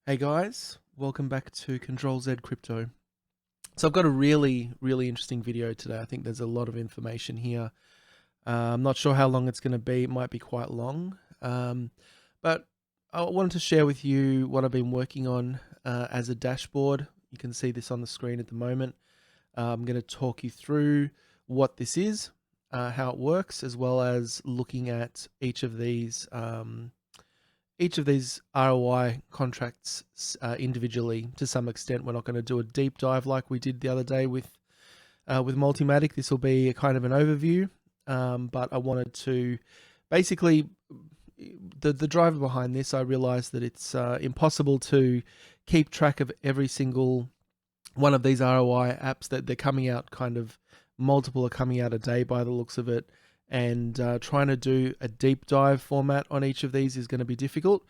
Hey guys, welcome back to Control Z Crypto. So I've got a really interesting video today. I think there's a lot of information here. I'm not sure how long it's going to be. It might be quite long. But I wanted to share with you what I've been working on as a dashboard. You can see this on the screen at the moment. I'm going to talk you through what this is, how it works, as well as looking at each of these ROI contracts individually to some extent. We're not going to do a deep dive like we did the other day with Multimatic. This will be a kind of an overview, but I wanted to basically the driver behind this. I realized that it's impossible to keep track of every single one of these ROI apps that they're coming out. Kind of multiple are coming out a day by the looks of it. And trying to do a deep dive format on each of these is going to be difficult.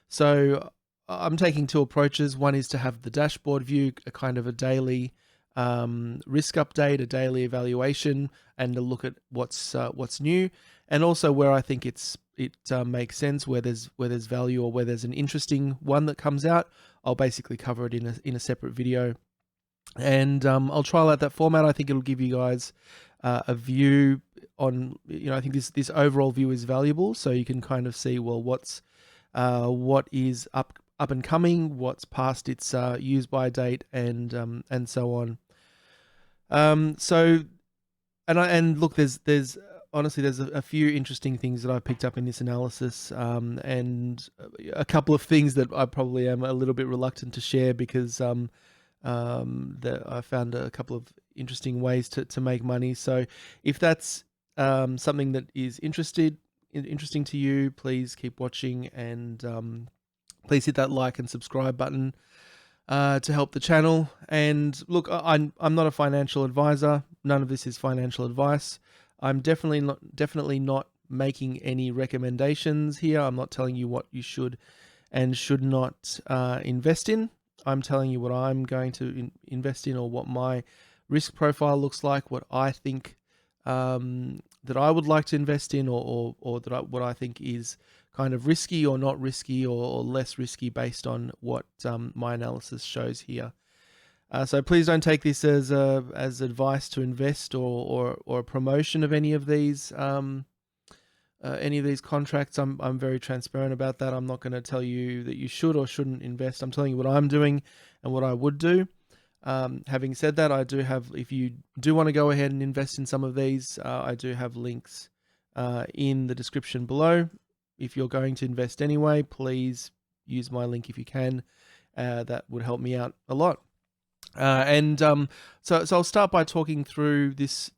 So I'm taking two approaches. One is to have the dashboard view, a kind of a daily risk update, a daily evaluation, and to look at what's new, and also where I think it makes sense, where there's value or where there's an interesting one that comes out. I'll basically cover it in a separate video, and I'll trial out that format. I think it'll give you guys a view on, I think this overall view is valuable, so you can kind of see, well, what is up and coming, what's past its use by date, and so on. Look, there's honestly there's a few interesting things that I've picked up in this analysis, and a couple of things that I probably am a little bit reluctant to share because I found a couple of interesting ways to make money. So if that's something that is interesting to you, please keep watching, and please hit that like and subscribe button to help the channel. And look, I'm not a financial advisor. None of this is financial advice. I'm definitely not making any recommendations here. I'm not telling you what you should and should not invest in. I'm telling you what I'm going to invest in, or what my risk profile looks like, what I think that I would like to invest in, or what I think is kind of risky or not risky, or less risky based on what my analysis shows here. So please don't take this as advice to invest, or a promotion of any of these contracts. I'm very transparent about that. I'm not going to tell you that you should or shouldn't invest. I'm telling you what I'm doing and what I would do. Having said that, I do have, if you do want to go ahead and invest in some of these, I do have links in the description below. If you're going to invest anyway, please use my link if you can. That would help me out a lot. So I'll start by talking through this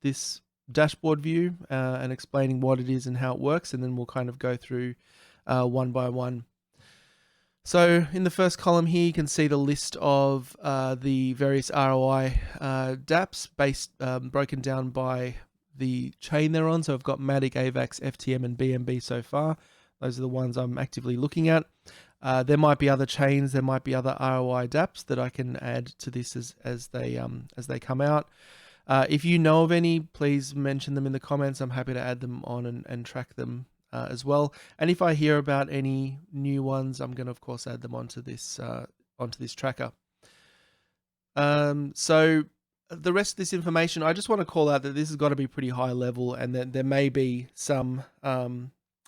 dashboard view and explaining what it is and how it works, and then we'll kind of go through one by one. So in the first column here, you can see the list of the various ROI dApps broken down by the chain they're on. So I've got Matic, Avax, FTM, and BNB so far. Those are the ones I'm actively looking at. There might be other chains, there might be other ROI dApps that I can add to this as they come out. If you know of any, please mention them in the comments. I'm happy to add them on and track them as well. And if I hear about any new ones, I'm going to, of course, add them onto this tracker. So the rest of this information, I just want to call out that this has got to be pretty high level, and that there may be some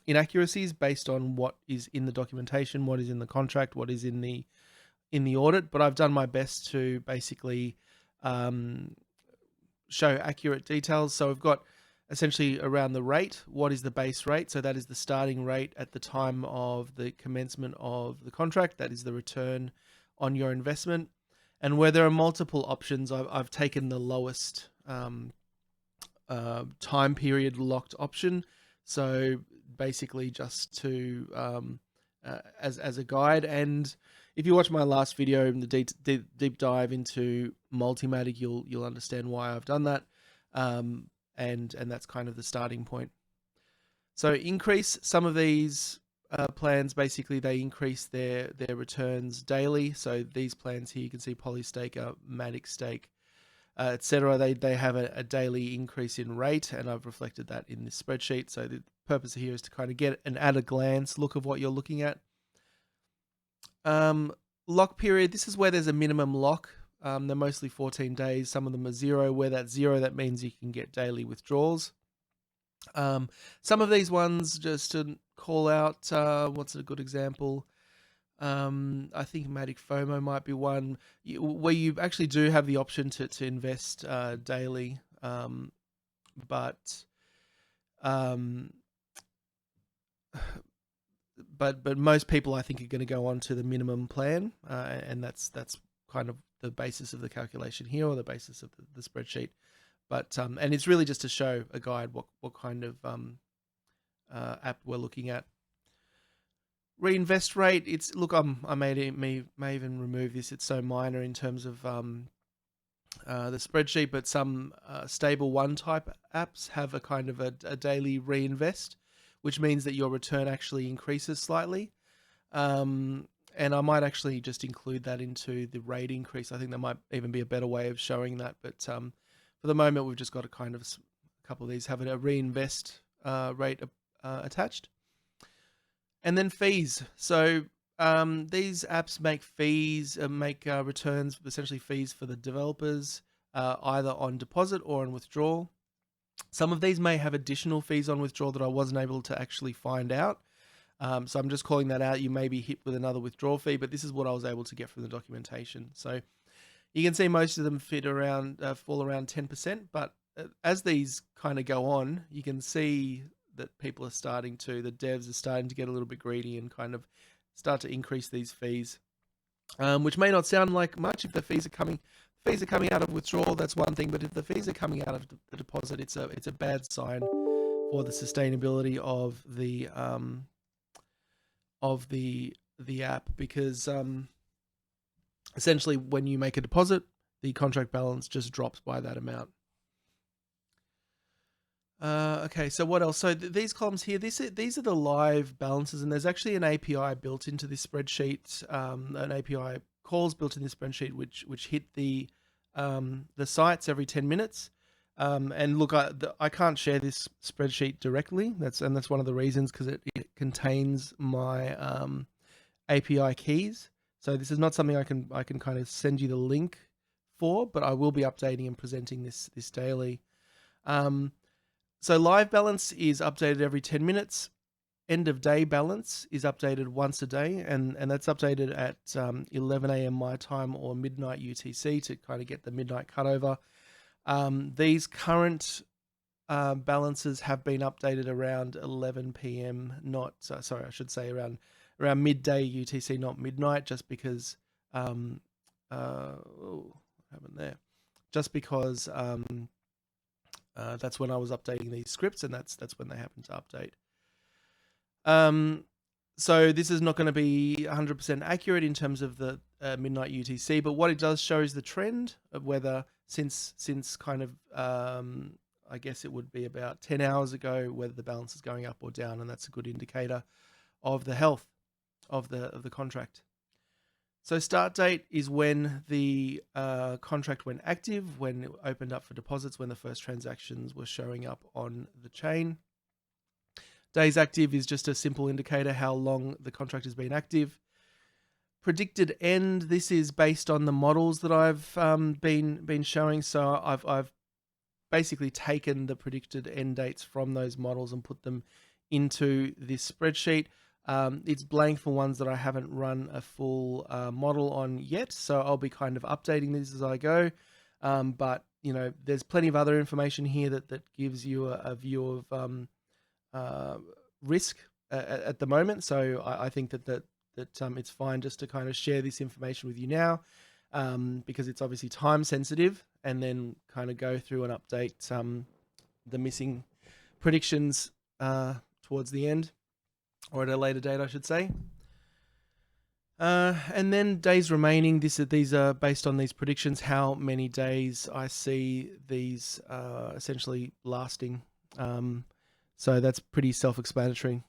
inaccuracies based on what is in the documentation, what is in the contract, what is in the audit. But I've done my best to basically show accurate details. So we've got essentially around the rate, what is the base rate? So that is the starting rate at the time of the commencement of the contract. That is the return on your investment. And where there are multiple options, I've taken the lowest time period locked option. So basically just to as a guide. And if you watch my last video in the deep dive into Multimatic, you'll understand why I've done that, and that's kind of the starting point. So increase, some of these plans, basically they increase their returns daily. So these plans here, you can see Polystaker, Matic Stake, etc. They have a daily increase in rate, and I've reflected that in this spreadsheet. So the purpose here is to kind of get an at a glance look of what you're looking at. lock period, this is where there's a minimum lock. They're mostly 14 days. Some of them are 0. Where that's 0, that means you can get daily withdrawals. Some of these ones, just to call out, what's a good example? I think Matic Fomo might be one where you actually do have the option to invest daily, but most people, I think, are going to go on to the minimum plan, and that's kind of the basis of the calculation here, or the basis of the spreadsheet. But and it's really just to show a guide what kind of app we're looking at. Reinvest rate, it's look, I may even remove this. It's so minor in terms of the spreadsheet, but some stable one type apps have a kind of a daily reinvest, which means that your return actually increases slightly. And I might actually just include that into the rate increase. I think that might even be a better way of showing that. But for the moment, we've just got a kind of a couple of these have a reinvest rate attached. And then fees. So these apps make fees, make returns, essentially fees for the developers, either on deposit or on withdrawal. Some of these may have additional fees on withdrawal that I wasn't able to actually find out. So I'm just calling that out. You may be hit with another withdrawal fee, but this is what I was able to get from the documentation. So you can see most of them fall around 10%, but as these kind of go on, you can see that people are starting to, the devs are starting to get a little bit greedy and kind of start to increase these fees, which may not sound like much. If the fees are coming out of withdrawal, that's one thing, but if the fees are coming out of the deposit, it's a bad sign for the sustainability of the app, because essentially when you make a deposit, the contract balance just drops by that amount. Okay, so what else? So these columns here, these are the live balances, and there's actually an API built into this spreadsheet, an API calls built in this spreadsheet, which hit the sites every 10 minutes. And look, I can't share this spreadsheet directly. That's one of the reasons, because it contains my API keys. So this is not something I can kind of send you the link for, but I will be updating and presenting this daily. So live balance is updated every 10 minutes. End of day balance is updated once a day, and that's updated at 11 a.m. my time or midnight UTC to kind of get the midnight cutover. These current balances have been updated around 11 p.m. Sorry, I should say around midday UTC, not midnight, just because what happened there? Just because that's when I was updating these scripts, and that's when they happen to update. So this is not going to be 100% accurate in terms of the midnight UTC, but what it does show is the trend of whether since kind of I guess it would be about 10 hours ago, whether the balance is going up or down, and that's a good indicator of the health of the contract. So start date is when the contract went active, when it opened up for deposits, when the first transactions were showing up on the chain. Days active is just a simple indicator how long the contract has been active. Predicted end, this is based on the models that I've been showing. So I've basically taken the predicted end dates from those models and put them into this spreadsheet. It's blank for ones that I haven't run a full model on yet, so I'll be kind of updating these as I go. But you know, there's plenty of other information here that gives you a view of risk at the moment. So I think that it's fine just to kind of share this information with you now, because it's obviously time sensitive, and then kind of go through and update the missing predictions towards the end, or at a later date, I should say. And then days remaining, these are based on these predictions, how many days I see these essentially lasting. So that's pretty self-explanatory.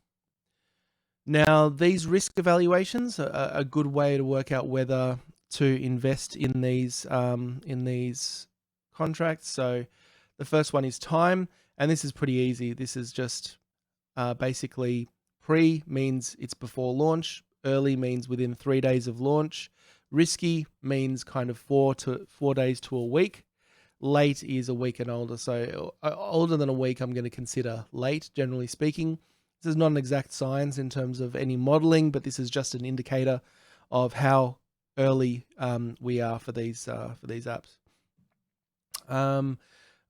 Now, these risk evaluations are a good way to work out whether to invest in these contracts. So the first one is time, and this is pretty easy. This is just basically pre means it's before launch, early means within 3 days of launch. Risky means kind of 4 days to a week. Late is a week and older. So older than a week, I'm going to consider late, generally speaking. This is not an exact science in terms of any modeling, but this is just an indicator of how early we are for these apps.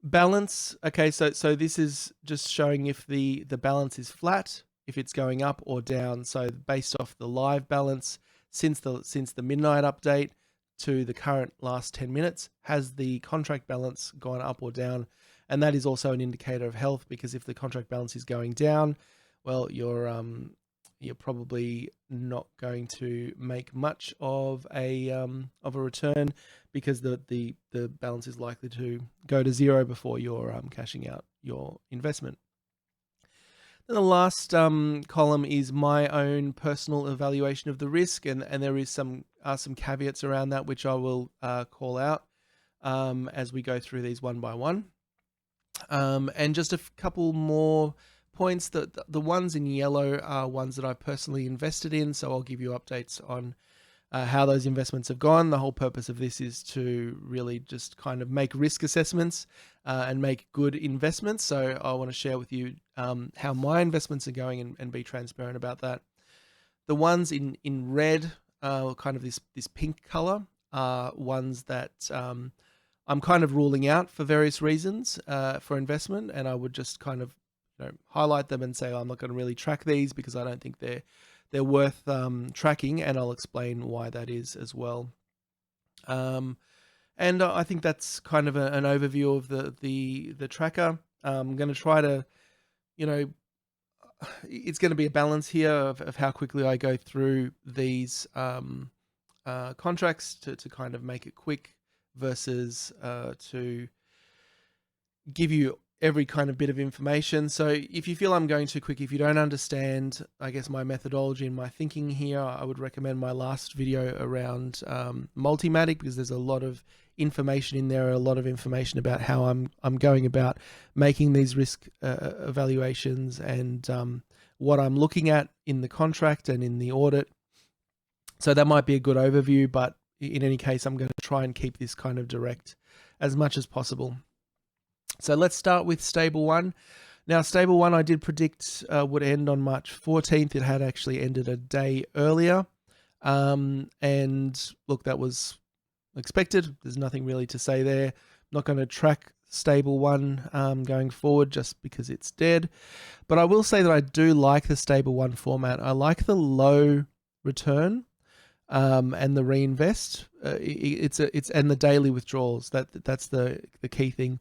Balance. Okay, so this is just showing if the balance is flat, if it's going up or down. So based off the live balance since the midnight update to the current last 10 minutes, has the contract balance gone up or down? And that is also an indicator of health, because if the contract balance is going down, well, you're probably not going to make much of a return, because the balance is likely to go to zero before you're cashing out your investment. Then the last column is my own personal evaluation of the risk, and there is some caveats around that, which I will call out as we go through these one by one. And just a couple more points. The ones in yellow are ones that I've personally invested in, so I'll give you updates on how those investments have gone. The whole purpose of this is to really just kind of make risk assessments and make good investments. So I want to share with you how my investments are going and be transparent about that. The ones in red, kind of this pink color, are ones that I'm kind of ruling out for various reasons for investment, and I would just kind of highlight them and say I'm not going to really track these because I don't think they're worth tracking, and I'll explain why that is as well. And I think that's kind of an overview of the tracker. I'm going to try to, it's going to be a balance here of how quickly I go through these contracts to kind of make it quick versus to give you every kind of bit of information. So if you feel I'm going too quick, if you don't understand, I guess, my methodology and my thinking here, I would recommend my last video around Multimatic, because there's a lot of information in there, a lot of information about how I'm going about making these risk evaluations and what I'm looking at in the contract and in the audit. So that might be a good overview, but in any case, I'm going to try and keep this kind of direct as much as possible. So let's start with Stable 1. Now, Stable 1, I did predict would end on March 14th. It had actually ended a day earlier. And look, that was expected. There's nothing really to say there. I'm not going to track Stable 1 going forward just because it's dead. But I will say that I do like the Stable 1 format. I like the low return and the reinvest. It's and the daily withdrawals. That's the key thing.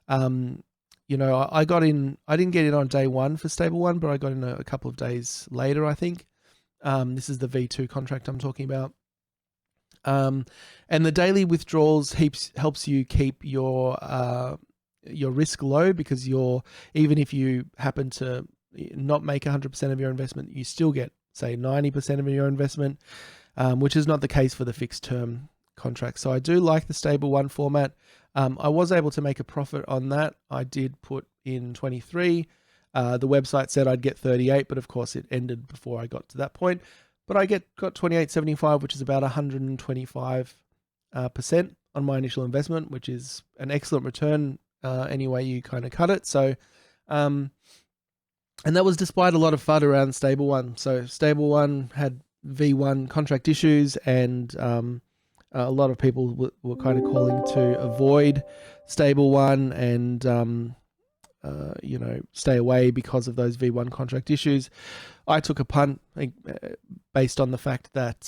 I got in, I didn't get in on day one for Stable 1, but I got in a couple of days later, I think. This is the V2 contract I'm talking about. And the daily withdrawals helps you keep your risk low, because even if you happen to not make 100% of your investment, you still get, say, 90% of your investment, which is not the case for the fixed term contract. So I do like the Stable 1 format. I was able to make a profit on that. I did put in 23. The website said I'd get 38, but of course it ended before I got to that point. But I got 28.75, which is about 125% on my initial investment, which is an excellent return any way you kind of cut it. So, and that was despite a lot of FUD around Stable 1. So Stable 1 had V1 contract issues, and a lot of people were kind of calling to avoid Stable 1 and stay away because of those V1 contract issues. I took a punt based on the fact that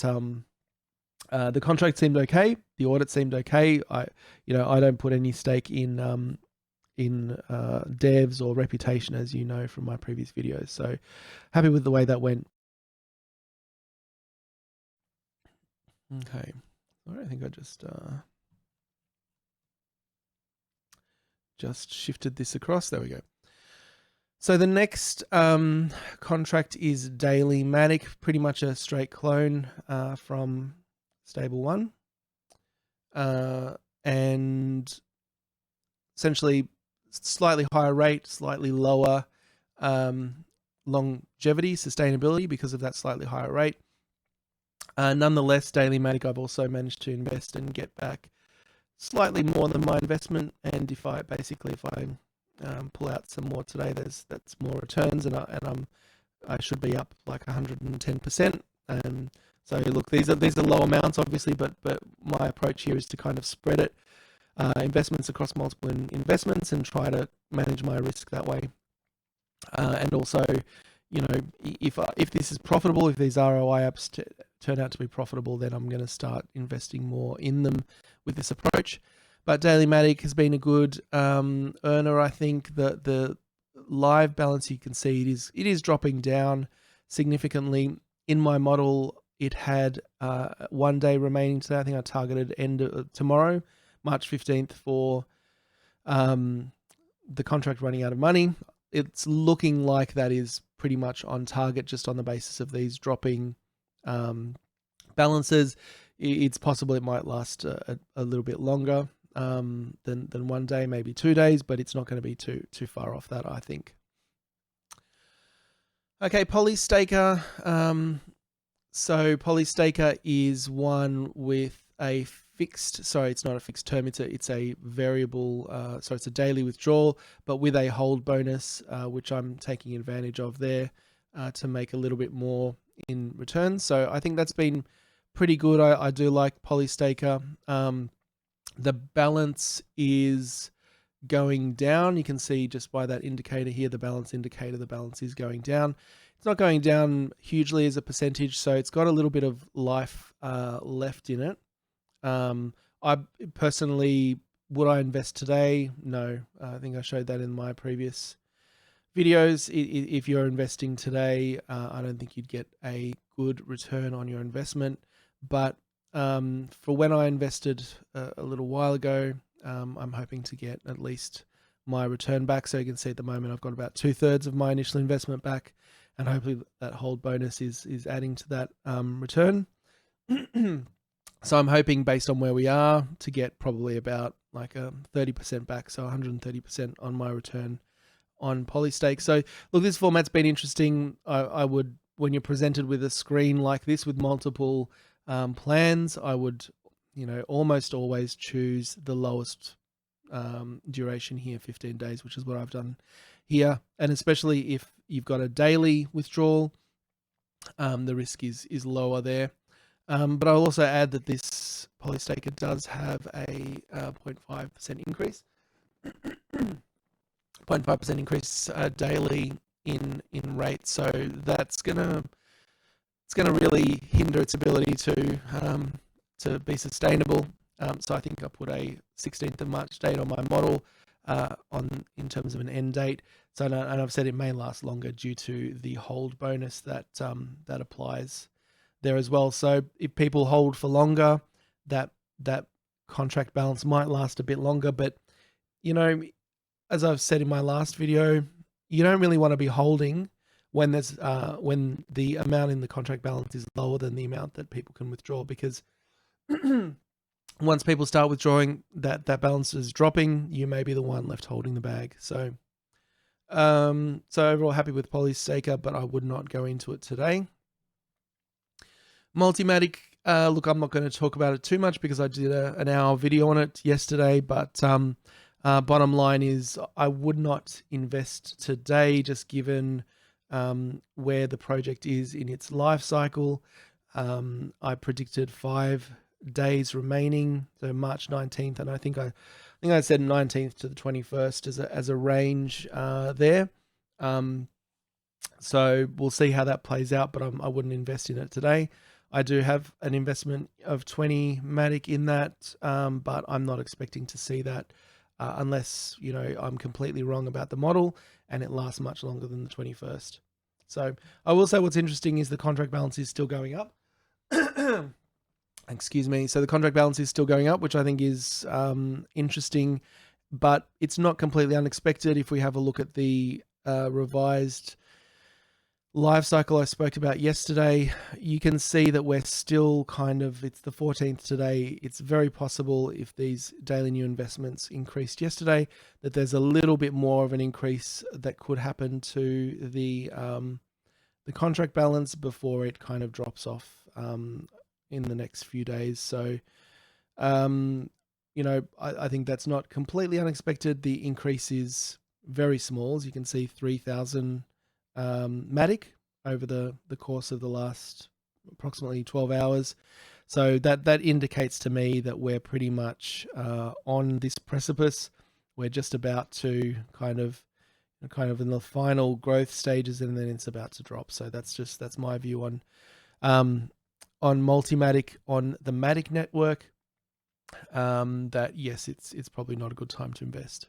the contract seemed okay, the audit seemed okay. I don't put any stake in devs or reputation, as you know from my previous videos. So happy with the way that went. Okay. All right, I think I just shifted this across. There we go. So the next contract is Daily Matic, pretty much a straight clone from Stable 1. And essentially slightly higher rate, slightly lower longevity, sustainability because of that slightly higher rate. Nonetheless, Daily Matic, I've also managed to invest and get back slightly more than my investment. And if I pull out some more today, that's more returns, and I should be up like 110%. So look, these are low amounts, obviously, but my approach here is to kind of spread it, investments across multiple investments, and try to manage my risk that way. And also, you know, if this is profitable, if these ROI apps turn out to be profitable, then I'm going to start investing more in them with this approach. But Daily Matic has been a good earner. I think the live balance, you can see it is dropping down significantly. In my model, it had 1 day remaining today. I think I targeted end of tomorrow, March 15th, for the contract running out of money. It's looking like that is pretty much on target, just on the basis of these dropping balances. It's possible it might last a little bit longer than 1 day, maybe 2 days, but it's not going to be too far off that, I think. Okay, Poly Staker. So Poly Staker is one with a fixed, sorry, it's not a fixed term, it's a variable, so it's a daily withdrawal, but with a hold bonus, which I'm taking advantage of there to make a little bit more in return. So I think that's been pretty good. I do like Poly Staker. The balance is going down. You can see just by that indicator here, the balance indicator, the balance is going down. It's not going down hugely as a percentage, so it's got a little bit of life left in it. I personally, would I invest today? No. I think I showed that in my previous videos. If you're investing today, I don't think you'd get a good return on your investment. But for when I invested a little while ago, I'm hoping to get at least my return back. So you can see at the moment I've got about 2/3 of my initial investment back, and hopefully that hold bonus is adding to that return. So I'm hoping, based on where we are, to get probably about like a 30% back, so 130% on my return on Polystake. So look, this format's been interesting. I would, when you're presented with a screen like this with multiple plans, I would, almost always choose the lowest duration here, 15 days, which is what I've done here. And especially if you've got a daily withdrawal, the risk is lower there. But I'll also add that this Polystaker does have a 0.5% increase. 0.5% increase daily in rate, so it's gonna really hinder its ability to be sustainable. So I think I put a 16th of March date on my model in terms of an end date. So and I've said it may last longer due to the hold bonus that applies there as well. So if people hold for longer, that contract balance might last a bit longer. But as I've said in my last video, you don't really want to be holding when there's when the amount in the contract balance is lower than the amount that people can withdraw, because once people start withdrawing, that balance is dropping. You may be the one left holding the bag. So overall happy with Polystaker, but I would not go into it today. Multimatic, look, I'm not going to talk about it too much because I did an hour video on it yesterday, but bottom line is I would not invest today, just given where the project is in its life cycle. I predicted 5 days remaining, so March 19th, and I think I said 19th to the 21st as a range there. So we'll see how that plays out, but I wouldn't invest in it today. I do have an investment of 20 Matic in that, but I'm not expecting to see that unless I'm completely wrong about the model and it lasts much longer than the 21st. So I will say what's interesting is the contract balance is still going up. Excuse me. So the contract balance is still going up, which I think is interesting, but it's not completely unexpected. If we have a look at the revised life cycle I spoke about yesterday, you can see that we're still it's the 14th today. It's very possible, if these daily new investments increased yesterday, that there's a little bit more of an increase that could happen to the contract balance before it kind of drops off in the next few days. So, you know, I think that's not completely unexpected. The increase is very small, as you can see, 3,000 Matic over the course of the last approximately 12 hours. So that indicates to me that we're pretty much on this precipice. We're just about to kind of in the final growth stages, and then it's about to drop. So that's my view on Multimatic, on the Matic network. That yes, it's probably not a good time to invest.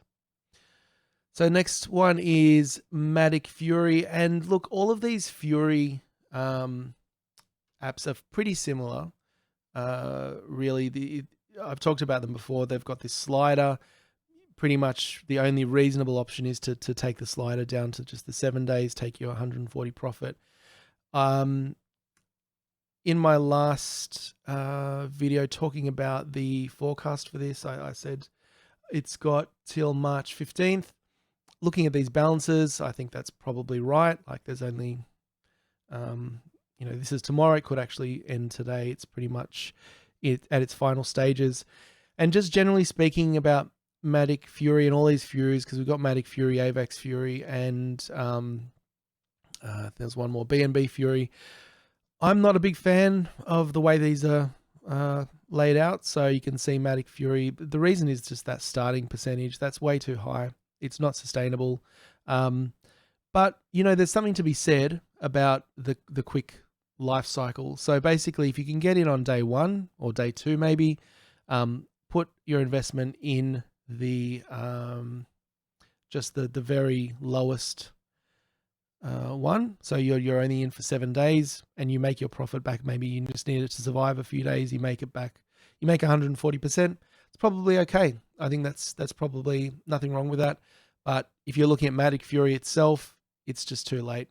So next one is Matic Fury, and look, all of these Fury apps are pretty similar. Really, I've talked about them before. They've got this slider. Pretty much the only reasonable option is to take the slider down to just the 7 days, take your 140 profit. In my last video talking about the forecast for this, I said it's got till March 15th. Looking at these balances, I think that's probably right. Like there's only, you know, this is tomorrow. It could actually end today. It's pretty much at its final stages. And just generally speaking about Matic Fury and all these Furies, because we've got Matic Fury, Avex Fury, and there's one more, Bnb Fury. I'm not a big fan of the way these are laid out. So you can see Matic Fury. The reason is just that starting percentage. That's way too high. It's not sustainable. But, you know, there's something to be said about the quick life cycle. So basically, if you can get in on day 1 or day 2, maybe, put your investment in the just the very lowest one. So you're only in for 7 days, and you make your profit back. Maybe you just need it to survive a few days. You make it back. You make 140%. It's probably okay. I think that's probably nothing wrong with that. But if you're looking at Matic Fury itself, it's just too late.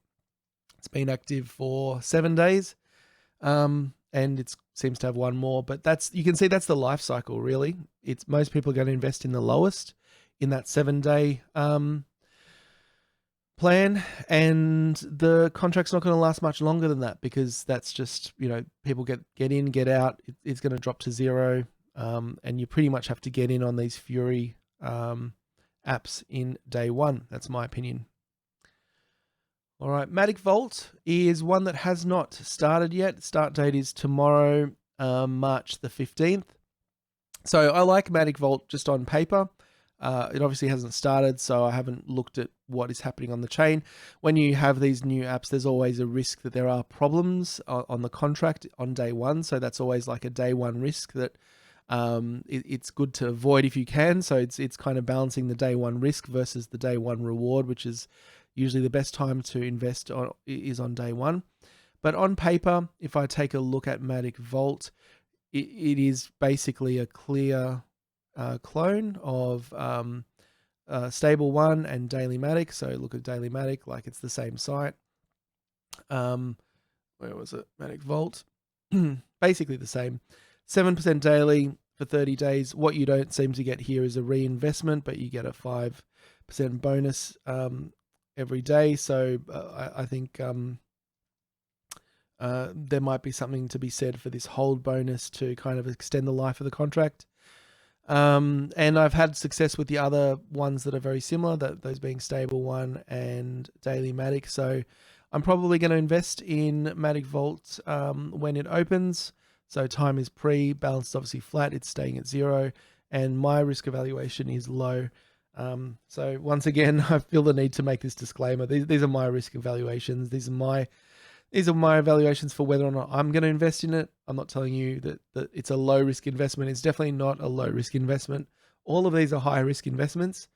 It's been active for 7 days, and it seems to have one more. But you can see that's the life cycle, really. It's most people are going to invest in the lowest in that 7-day plan, and the contract's not going to last much longer than that, because that's just, you know, people get in, get out. It's going to drop to 0, and you pretty much have to get in on these Fury apps in day 1. That's my opinion. All right, Matic Vault is one that has not started yet. Start date is tomorrow, March the 15th. So I like Matic Vault just on paper. It obviously hasn't started, so I haven't looked at what is happening on the chain. When you have these new apps, there's always a risk that there are problems on the contract on day 1. So that's always like a day 1 risk that it's good to avoid if you can. So it's kind of balancing the day 1 risk versus the day 1 reward, which is usually the best time to invest is on day 1. But on paper, if I take a look at Matic Vault, it is basically a clear clone of Stable 1 and Daily Matic. So look at Daily Matic, like it's the same site. Where was it? Matic Vault. Basically the same. 7% daily for 30 days. What you don't seem to get here is a reinvestment, but you get a 5% bonus every day. So I think there might be something to be said for this hold bonus to kind of extend the life of the contract. And I've had success with the other ones that are very similar, those being Stable 1 and Daily Matic. So I'm probably going to invest in Matic Vault when it opens. So time is balance is obviously flat, it's staying at 0, and my risk evaluation is low. So once again, I feel the need to make this disclaimer. These are my risk evaluations. These are my evaluations for whether or not I'm going to invest in it. I'm not telling you that it's a low risk investment. It's definitely not a low risk investment. All of these are high risk investments.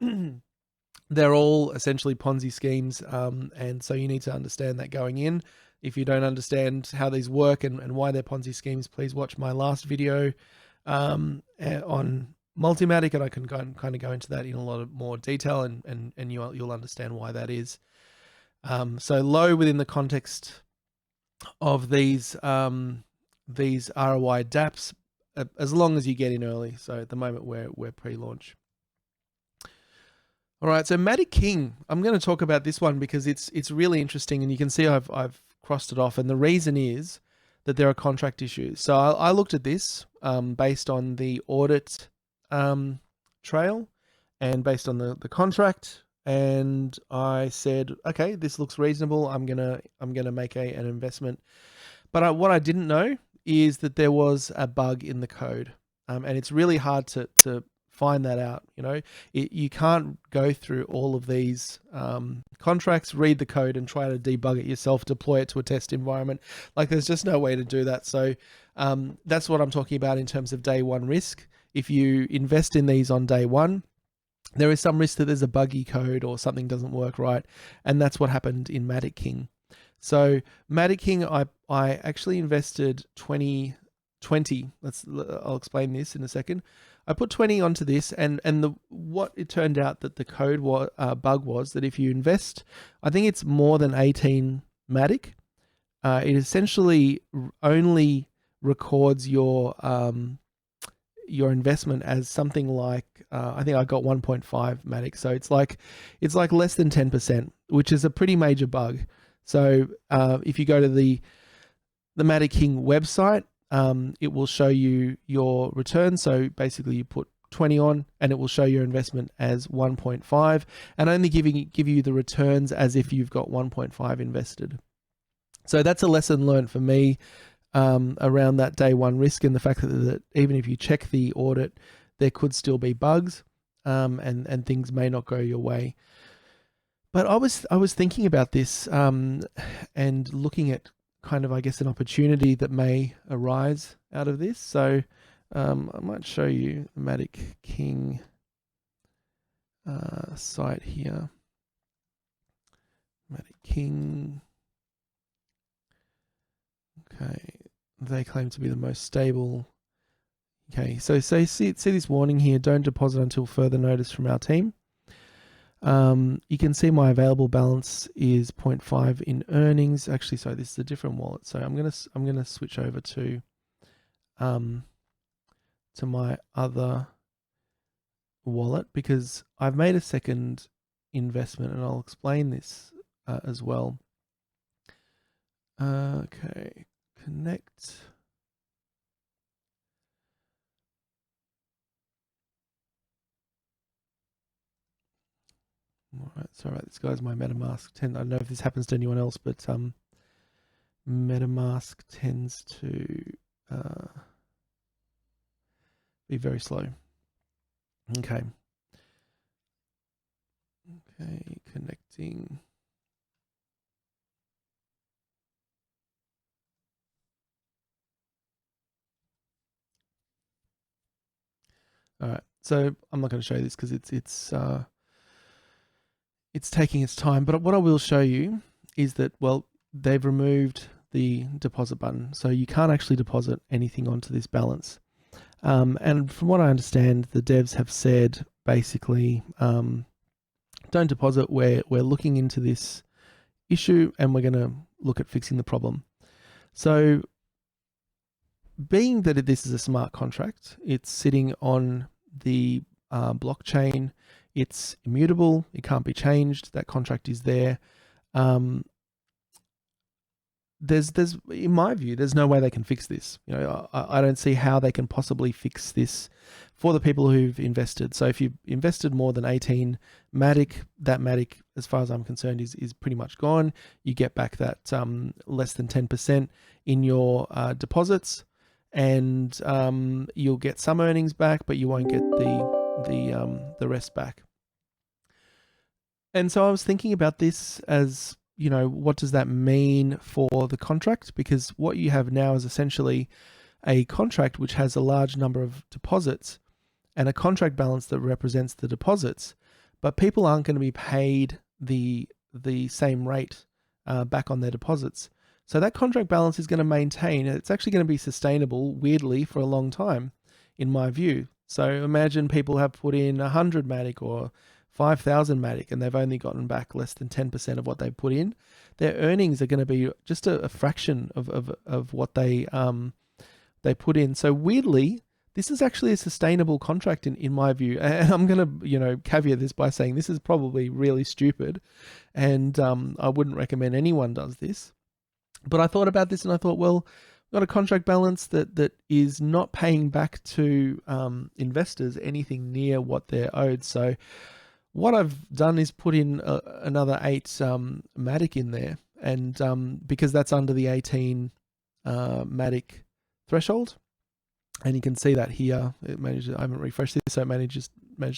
They're all essentially Ponzi schemes. And so you need to understand that going in. If you don't understand how these work and why they're Ponzi schemes, please watch my last video on Multimatic, and I can kind of go into that in a lot of more detail, and you'll understand why that is. So low within the context of these ROI DApps, as long as you get in early. So at the moment we're pre-launch. All right, so Matic King, I'm going to talk about this one because it's really interesting, and you can see I've crossed it off, and the reason is that there are contract issues. So I looked at this based on the audit trail and based on the contract, and I said, okay, this looks reasonable. I'm gonna make an investment. But what I didn't know is that there was a bug in the code, and it's really hard to find that out. You know, you can't go through all of these contracts, read the code, and try to debug it yourself, deploy it to a test environment. Like, there's just no way to do that. So that's what I'm talking about in terms of day one risk. If you invest in these on day one, there is some risk that there's a buggy code or something doesn't work right, and that's what happened in Matic King. So Matic King, I actually invested 20. I'll explain this in a second. I put 20 onto this, and what it turned out that the code bug was that if you invest, I think it's more than 18 Matic, it essentially only records your investment as something like I think I got 1.5 Matic, so it's like less than 10%, which is a pretty major bug. So if you go to the Matic King website, it will show you your return. So basically you put 20 on and it will show your investment as 1.5 and only give you the returns as if you've got 1.5 invested. So that's a lesson learned for me around that day one risk, and the fact that even if you check the audit, there could still be bugs and things may not go your way. But I was thinking about this and looking at kind of, I guess, an opportunity that may arise out of this. So I might show you the Matic King site here. Matic King. Okay, they claim to be the most stable. Okay, so see this warning here: don't deposit until further notice from our team. You can see my available balance is 0.5 in earnings. Actually, sorry, this is a different wallet. So I'm gonna switch over to my other wallet because I've made a second investment, and I'll explain this as well. Okay, connect. All right, sorry about this, guys. My MetaMask I don't know if this happens to anyone else, but MetaMask tends to be very slow. Okay. Okay, connecting. All right, so I'm not going to show you this because it's taking its time, but what I will show you is that, well, they've removed the deposit button, so you can't actually deposit anything onto this balance. And from what I understand, the devs have said basically, don't deposit. We're looking into this issue and we're going to look at fixing the problem. So, being that this is a smart contract, it's sitting on the blockchain. It's immutable. It can't be changed. That contract is there. There's in my view, there's no way they can fix this. You know, I don't see how they can possibly fix this for the people who've invested. So if you've invested more than 18 Matic, that Matic, as far as I'm concerned, is pretty much gone. You get back that less than 10% in your deposits, and you'll get some earnings back, but you won't get the rest back. And so I was thinking about this as, you know, what does that mean for the contract? Because what you have now is essentially a contract which has a large number of deposits and a contract balance that represents the deposits, but people aren't going to be paid the same rate back on their deposits. So that contract balance is going to maintain. It's actually going to be sustainable, weirdly, for a long time, in my view. So imagine people have put in 100 Matic or 5,000 Matic and they've only gotten back less than 10% of what they put in. Their earnings are going to be just a fraction of what they put in. So weirdly, this is actually a sustainable contract in my view. And I'm going to, you know, caveat this by saying this is probably really stupid, and I wouldn't recommend anyone does this. But I thought about this and I thought, well, got a contract balance that is not paying back to investors anything near what they're owed. So what I've done is put in another 8 Matic in there, and because that's under the 18 Matic threshold, and you can see that here. It manages. I haven't refreshed this, so it managed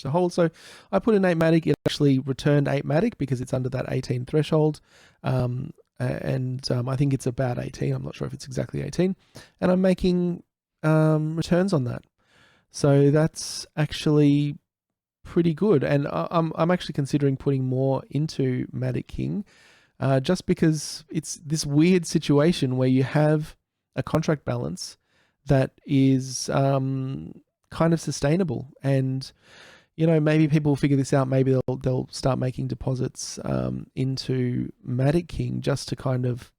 to hold. So I put in 8 Matic. It actually returned 8 Matic because it's under that 18 threshold. I think it's about 18. I'm not sure if it's exactly 18. And I'm making returns on that. So that's actually pretty good. And I'm actually considering putting more into Matic King, just because it's this weird situation where you have a contract balance that is kind of sustainable, and maybe people will figure this out. Maybe they'll start making deposits into Matic King just to kind of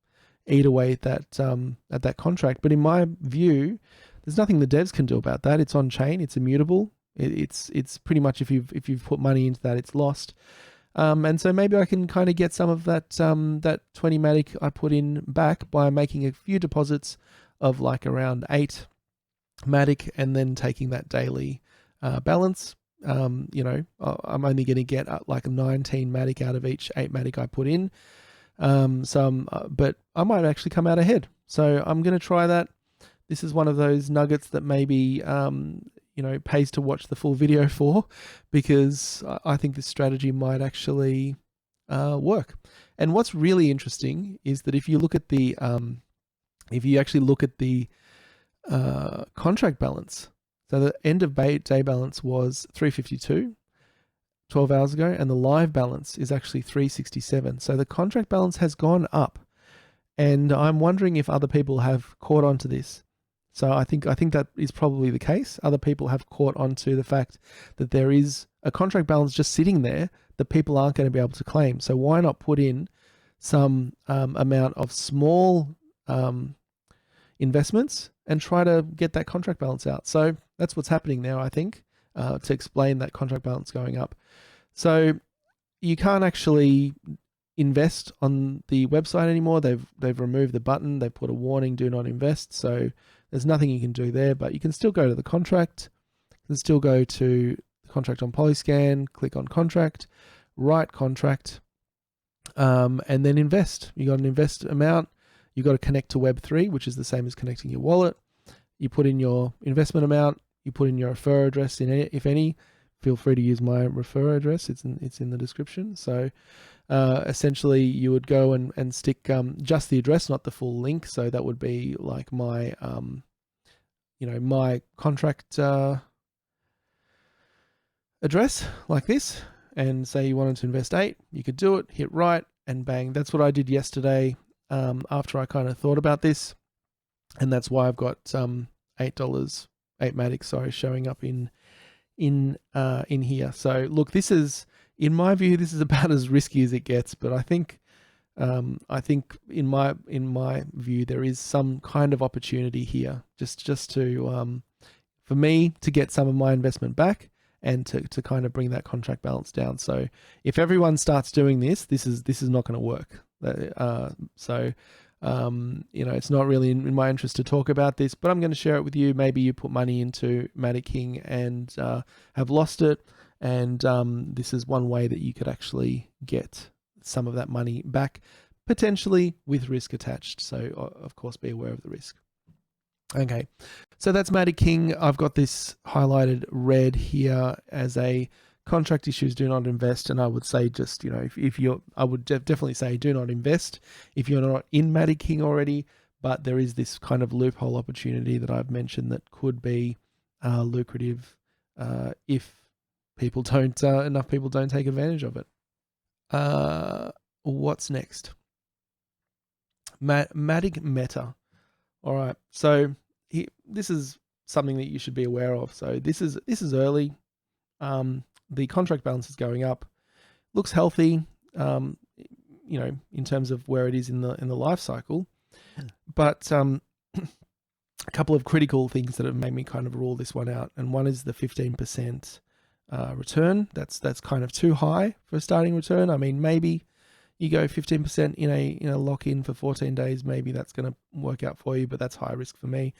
eat away at that contract. But in my view, there's nothing the devs can do about that. It's on chain. It's immutable. It's pretty much if you've put money into that, it's lost. And so maybe I can kind of get some of that 20 Matic I put in back by making a few deposits of like around 8 Matic, and then taking that daily balance. I'm only going to get like 19 Matic out of each 8 Matic I put in. But I might actually come out ahead. So I'm going to try that. This is one of those nuggets that maybe pays to watch the full video for, because I think this strategy might actually work. And what's really interesting is that if you look at the contract balance, so the end of day balance was 352 12 hours ago, and the live balance is actually 367. So the contract balance has gone up, and I'm wondering if other people have caught on to this. So I think that is probably the case. Other people have caught on to the fact that there is a contract balance just sitting there that people aren't going to be able to claim. So why not put in some amount of small investments and try to get that contract balance out? So that's what's happening now, I think, to explain that contract balance going up. So you can't actually invest on the website anymore. They've removed the button. They put a warning, do not invest. So there's nothing you can do there, but you can still go to the contract. You can still go to the contract on Polyscan, click on contract, write contract, and then invest. You got an invest amount. You got to connect to Web3, which is the same as connecting your wallet. You put in your investment amount. You put in your referrer address, if any. Feel free to use my referrer address. It's in the description. So essentially, you would go and stick just the address, not the full link. So that would be like my my contract address, like this, and say you wanted to invest 8. You could do it. Hit write, and bang. That's what I did yesterday. After I kind of thought about this, and that's why I've got $8, 8 Matic, sorry, showing up in here. So look, this is, in my view, this is about as risky as it gets. But I think in my view, there is some kind of opportunity here, just to for me to get some of my investment back, and to kind of bring that contract balance down. So if everyone starts doing this is not going to work. It's not really in my interest to talk about this, but I'm going to share it with you. Maybe you put money into Matic King and have lost it, and this is one way that you could actually get some of that money back, potentially with risk attached. So of course, be aware of the risk. Okay, so that's Matic King. I've got this highlighted red here as a contract issues, do not invest. And I would say just, I would definitely say do not invest if you're not in Matic King already. But there is this kind of loophole opportunity that I've mentioned that could be lucrative if people don't, enough people don't take advantage of it. What's next? Matic Meta. All right. So this is something that you should be aware of. So this is early. The contract balance is going up. Looks healthy, in terms of where it is in the life cycle. But a couple of critical things that have made me kind of rule this one out. And one is the 15% return. That's kind of too high for a starting return. I mean, maybe you go 15% in a lock-in for 14 days, maybe that's going to work out for you, but that's high risk for me.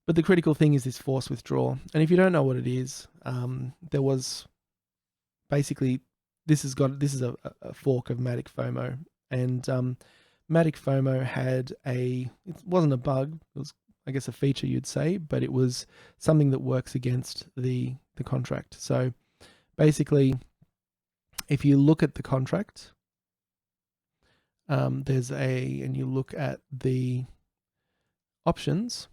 But the critical thing is this forced withdrawal. And if you don't know what it is, there was basically, this is a fork of Matic Fomo. And Matic Fomo had it wasn't a bug, it was, I guess, a feature you'd say, but it was something that works against the contract. So basically, if you look at the contract, and you look at the options,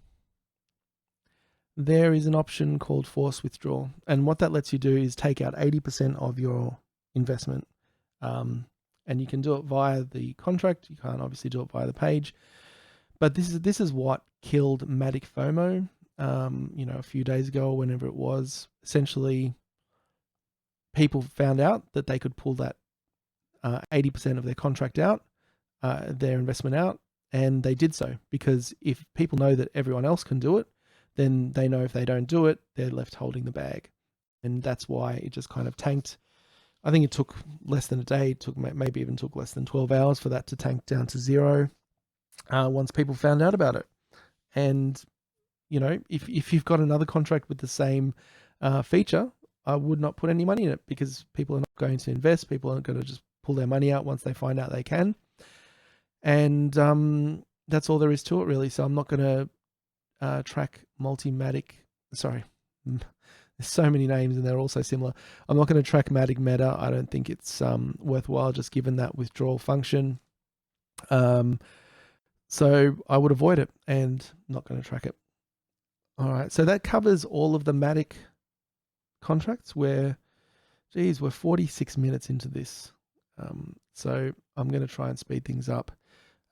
there is an option called force withdrawal. And what that lets you do is take out 80% of your investment. And you can do it via the contract. You can't obviously do it via the page. But this is what killed Matic Fomo, a few days ago, whenever it was. Essentially, people found out that they could pull that 80% of their contract out, their investment out, and they did so, because if people know that everyone else can do it, then they know if they don't do it, they're left holding the bag. And that's why it just kind of tanked. I think it took less than a day, maybe even took less than 12 hours for that to tank down to zero once people found out about it. And, if you've got another contract with the same feature, I would not put any money in it, because people are not going to invest. People aren't going to just pull their money out once they find out they can. And that's all there is to it, really. So I'm not going to track Multimatic. Sorry, there's so many names and they're all so similar. I'm not going to track Matic Meta. I don't think it's worthwhile, just given that withdrawal function. So I would avoid it and not going to track it. All right, so that covers all of the Matic contracts. We're 46 minutes into this. So I'm going to try and speed things up.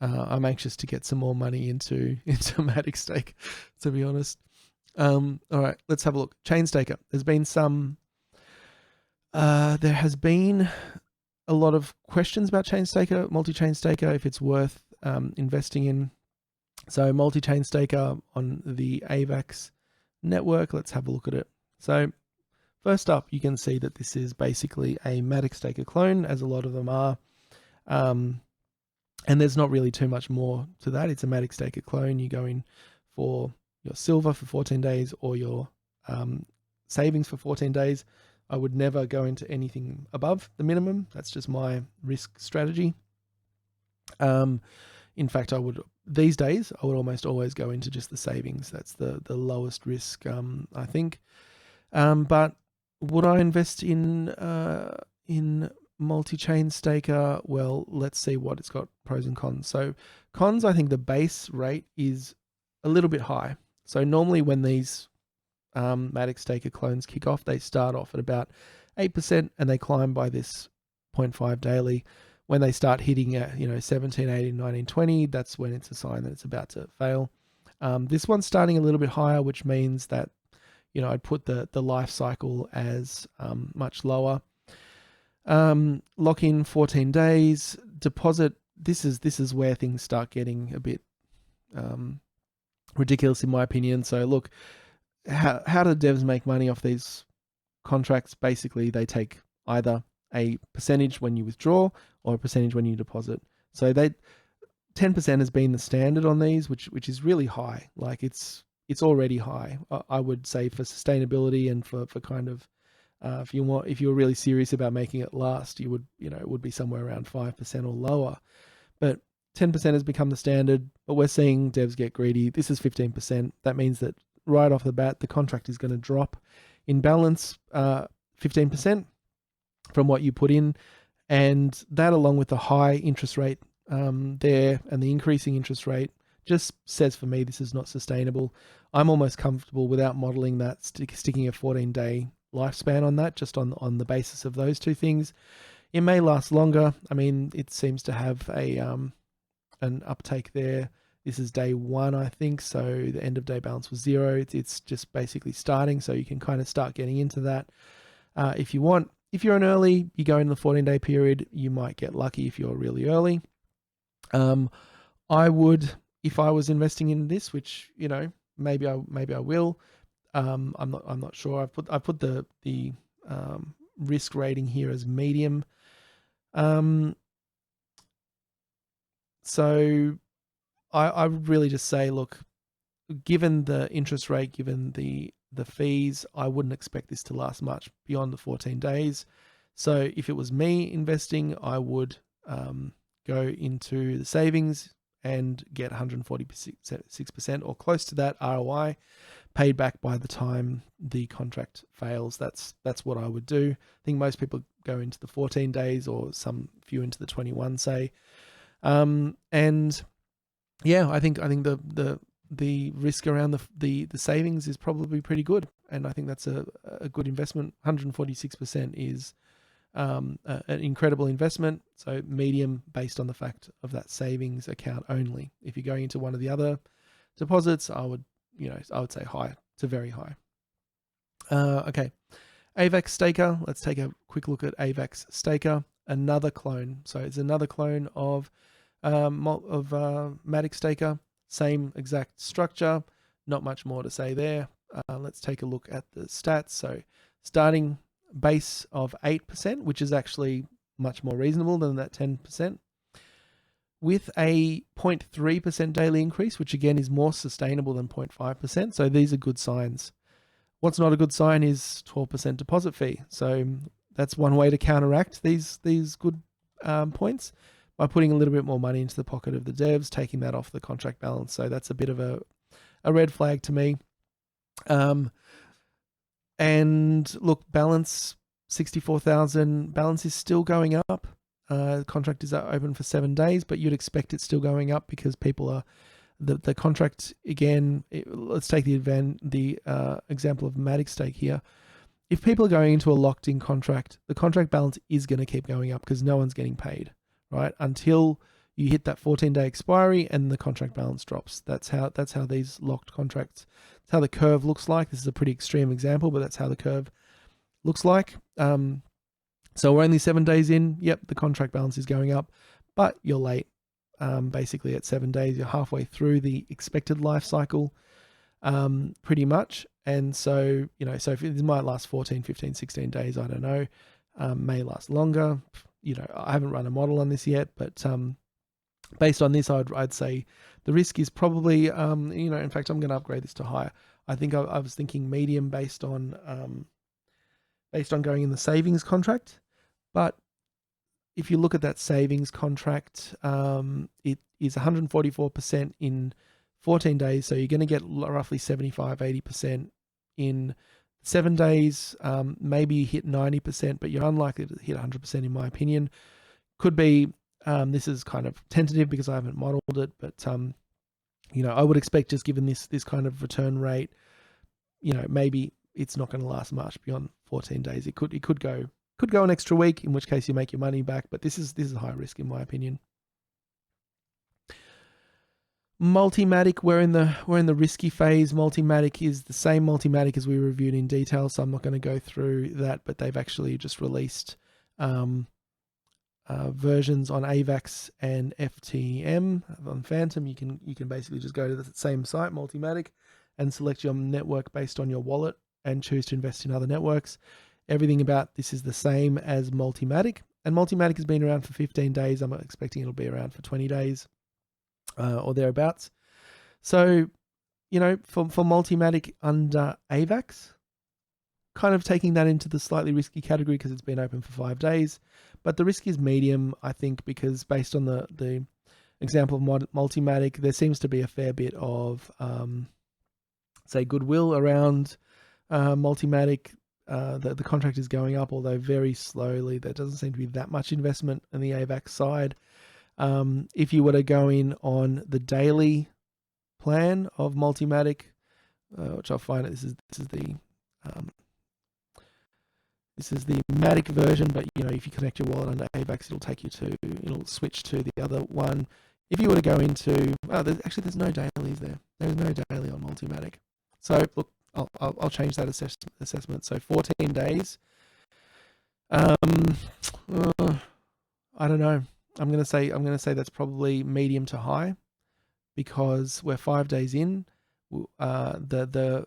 I'm anxious to get some more money into Matic Stake, to be honest. All right, let's have a look. Chain Staker. There has been a lot of questions about Chain Staker, multi-chain staker, if it's worth investing in. So multi-chain staker on the Avax network. Let's have a look at it. So first up, you can see that this is basically a Matic Staker clone, as a lot of them are. And there's not really too much more to that. It's a Matic Staker clone. You go in for your silver for 14 days or your savings for 14 days. I would never go into anything above the minimum. That's just my risk strategy. In fact, these days, I would almost always go into just the savings. That's the lowest risk, I think. But would I invest in multi-chain staker? Well, let's see what it's got, pros and cons. So cons, I think the base rate is a little bit high. So normally when these Matic Staker clones kick off, they start off at about 8% and they climb by this 0.5 daily. When they start hitting at 17, 18, 19, 20, that's when it's a sign that it's about to fail. This one's starting a little bit higher, which means that I'd put the life cycle as much lower. Lock in 14 days. Deposit. This is where things start getting a bit ridiculous, in my opinion. So look, how do devs make money off these contracts? Basically, they take either a percentage when you withdraw or a percentage when you deposit. So 10% has been the standard on these, which is really high. Like it's already high. I would say for sustainability and for kind of if you were really serious about making it last, you would it would be somewhere around 5% or lower. But 10% has become the standard. But we're seeing devs get greedy. This is 15%. That means that right off the bat, the contract is going to drop in balance 15% from what you put in, and that, along with the high interest rate there and the increasing interest rate, just says for me this is not sustainable. I'm almost comfortable without modeling that, sticking a 14-day lifespan on that, just on the basis of those two things. It may last longer. I mean, it seems to have an uptake there. This is day one, I think, so the end of day balance was 0. It's just basically starting, so you can kind of start getting into that if you want. If you're an early, you go in the 14-day period, you might get lucky if you're really early. I would, if I was investing in this, which maybe I will. I'm not sure. I put the risk rating here as medium. So I would really just say, look, given the interest rate, given the fees, I wouldn't expect this to last much beyond the 14 days. So if it was me investing, I would go into the savings and get 146% or close to that ROI paid back by the time the contract fails. That's what I would do. I think most people go into the 14 days, or some few into the 21, say. And yeah, I think the risk around the savings is probably pretty good, and I think that's a good investment. 146% is an incredible investment. So medium, based on the fact of that savings account only. If you're going into one of the other deposits, I would say high to very high. Okay, Avex Staker. Let's take a quick look at Avex Staker. Another clone. So it's another clone of Matic Staker. Same exact structure. Not much more to say there. Let's take a look at the stats. So starting base of 8%, which is actually much more reasonable than that 10%, with a 0.3% daily increase, which again is more sustainable than 0.5%. So these are good signs. What's not a good sign is 12% deposit fee. So that's one way to counteract these good points, by putting a little bit more money into the pocket of the devs, taking that off the contract balance. So that's a bit of a red flag to me. And look, balance 64,000. Balance is still going up. The contract is open for 7 days, but you'd expect it's still going up because people are the contract again. Let's take the example of Matic Stake here. If people are going into a locked-in contract, the contract balance is going to keep going up because no one's getting paid, right? Until you hit that 14-day expiry and the contract balance drops. That's how these locked contracts, that's how the curve looks like. This is a pretty extreme example, but that's how the curve looks like. So we're only 7 days in. Yep, the contract balance is going up, but you're late. Basically at 7 days, you're halfway through the expected life cycle, pretty much. And so, so if it might last 14, 15, 16 days, I don't know, may last longer. I haven't run a model on this yet, but based on this, I'd say the risk is probably, in fact, I'm going to upgrade this to higher. I think I was thinking medium based on going in the savings contract. But if you look at that savings contract, it is 144% in 14 days. So you're going to get roughly 75, 80% in 7 days. Maybe you hit 90%, but you're unlikely to hit 100% in my opinion. Could be, this is kind of tentative because I haven't modeled it, but I would expect, just given this kind of return rate, maybe it's not going to last much beyond 14 days. It could go an extra week, in which case you make your money back, but this is high risk in my opinion. Multimatic, we're in the risky phase. Multimatic is the same Multimatic as we reviewed in detail, so I'm not going to go through that, but they've actually just released versions on Avax and FTM on Fantom. You can basically just go to the same site, Multimatic, and select your network based on your wallet and choose to invest in other networks. Everything about this is the same as Multimatic, and Multimatic has been around for 15 days. I'm expecting it'll be around for 20 days or thereabouts. So, for Multimatic under Avax, kind of taking that into the slightly risky category because it's been open for 5 days. But the risk is medium, I think, because based on the example of Multimatic, there seems to be a fair bit of, say, goodwill around Multimatic. The contract is going up, although very slowly. There doesn't seem to be that much investment on the Avax side. If you were to go in on the daily plan of Multimatic, which I'll find this is the Matic version, but if you connect your wallet under Avax, it'll switch to the other one. If you were to go into, there's no dailies there. There's no daily on Multimatic. So look, I'll change that assessment. So 14 days. I don't know. I'm gonna say that's probably medium to high, because we're 5 days in. The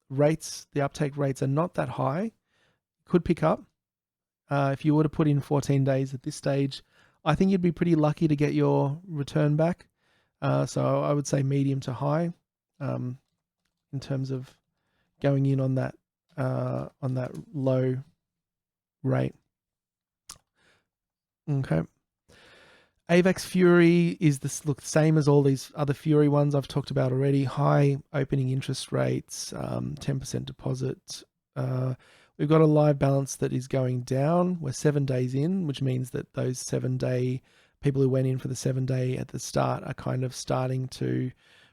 rates, the uptake rates are not that high. Could pick up. If you were to put in 14 days at this stage, I think you'd be pretty lucky to get your return back. So I would say medium to high in terms of going in on that low rate. Okay. Avex Fury is the same as all these other Fury ones I've talked about already. High opening interest rates, 10% deposit. We've got a live balance that is going down. We're 7 days in, which means that those 7-day people who went in for the 7-day at the start are kind of starting to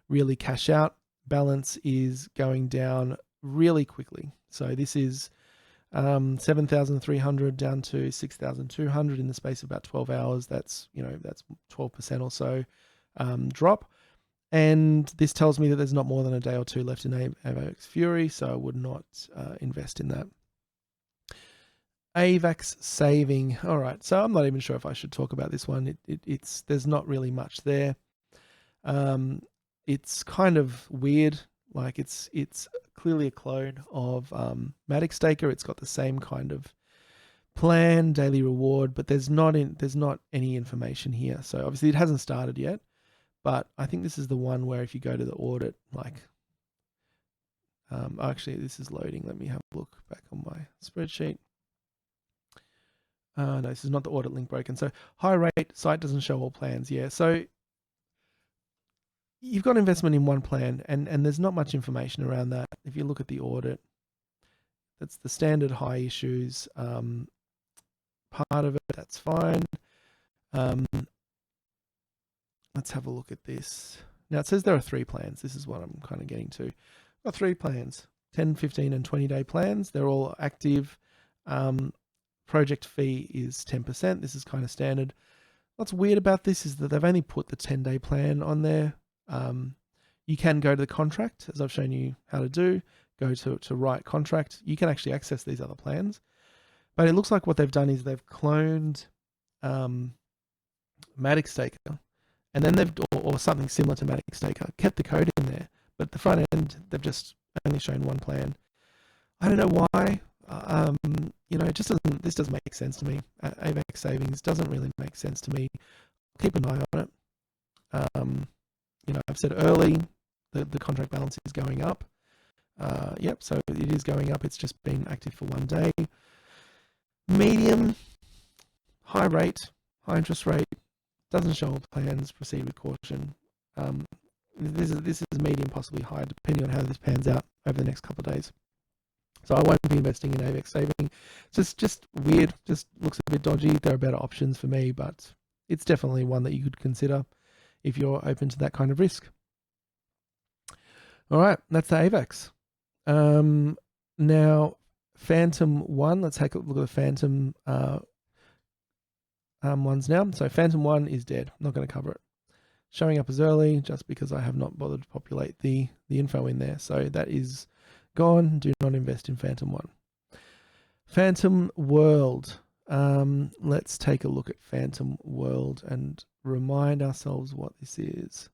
really cash out. Balance is going down really quickly. So this is 7,300 down to 6,200 in the space of about 12 hours. That's 12% or so drop. And this tells me that there's not more than a day or two left in Avax Fury, so I would not invest in that. Avax saving. All right, so I'm not even sure if I should talk about this one. There's not really much there. It's kind of weird. Like it's clearly a clone of Matic Staker. It's got the same kind of plan, daily reward, but there's not any information here. So obviously it hasn't started yet, but I think this is the one where if you go to the audit, like actually this is loading. Let me have a look back on my spreadsheet. No, this is not the audit link broken. So high rate, site doesn't show all plans. Yeah, so you've got investment in one plan and there's not much information around that. If you look at the audit, that's the standard high issues part of it. That's fine. Let's have a look at this. Now it says there are 3 plans. This is what I'm kind of getting to. Got 3 plans, 10, 15 and 20-day plans. They're all active. Project fee is 10%. This is kind of standard. What's weird about this is that they've only put the 10-day plan on there. You can go to the contract, as I've shown you how to do, go to write contract. You can actually access these other plans. But it looks like what they've done is they've cloned Matic Staker, and then or something similar to Matic Staker, kept the code in there, but the front end, they've just only shown one plan. I don't know why. It just doesn't. This doesn't make sense to me. Avex savings doesn't really make sense to me. Keep an eye on it. I've said early the contract balance is going up. Yep, so it is going up. It's just been active for 1 day. Medium, high rate, high interest rate, doesn't show all plans. Proceed with caution. This is medium, possibly high, depending on how this pans out over the next couple of days. So I won't be investing in Avex saving. It's just weird. Just looks a bit dodgy. There are better options for me, but it's definitely one that you could consider if you're open to that kind of risk. All right, that's the Avax. Now, Fantom 1. Let's take a look at the Fantom ones now. So Fantom 1 is dead. I'm not going to cover it. Showing up as early just because I have not bothered to populate the info in there. So that is gone. Do not invest in Fantom 1. Fantom World. Let's take a look at Fantom World and remind ourselves what this is.